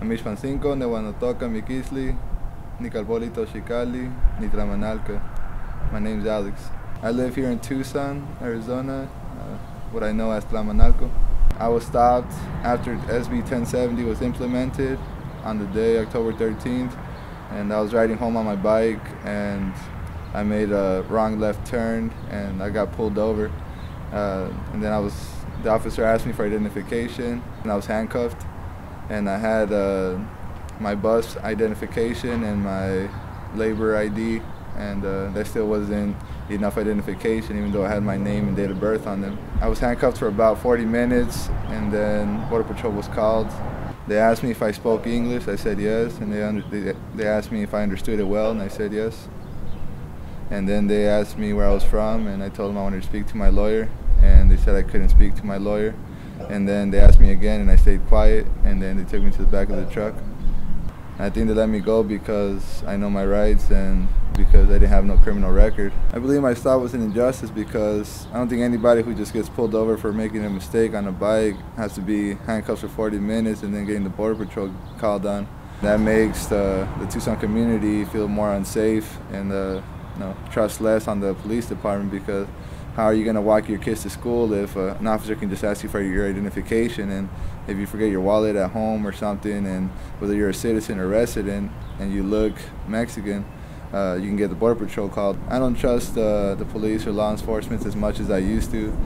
Amishpan 5, Nehuanotoca, Miquisli, Nicalbolito, Xicali, Nitramanalca. My name's Alex. I live here in Tucson, Arizona, what I know as Tlamanalco. I was stopped after SB 1070 was implemented on the day, October 13th, and I was riding home on my bike and I made a wrong left turn and I got pulled over. And then the officer asked me for identification and I was handcuffed, and I had my bus identification and my labor ID, and that still wasn't enough identification even though I had my name and date of birth on them. I was handcuffed for about 40 minutes and then Border Patrol was called. They asked me if I spoke English. I said yes, and they asked me if I understood it well, and I said yes. And then they asked me where I was from, and I told them I wanted to speak to my lawyer, and they said I couldn't speak to my lawyer. And then they asked me again, and I stayed quiet, and then they took me to the back of the truck. I think they let me go because I know my rights and because I didn't have no criminal record. I believe my stop was an injustice because I don't think anybody who just gets pulled over for making a mistake on a bike has to be handcuffed for 40 minutes and then getting the Border Patrol called on. That makes the Tucson community feel more unsafe and trust less on the police department, because how are you going to walk your kids to school if an officer can just ask you for your identification, and if you forget your wallet at home or something, and whether you're a citizen or resident and you look Mexican, you can get the Border Patrol called. I don't trust the police or law enforcement as much as I used to.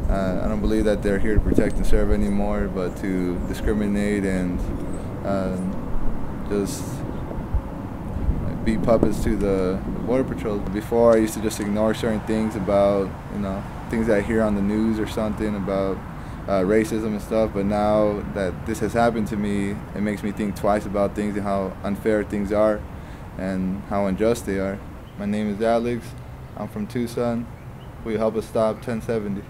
I don't believe that they're here to protect and serve anymore, but to discriminate and just be puppets to the Border Patrol. Before, I used to just ignore certain things about, things that I hear on the news or something about racism and stuff, but now that this has happened to me, it makes me think twice about things and how unfair things are and how unjust they are. My name is Alex. I'm from Tucson. Will you help us stop 1070?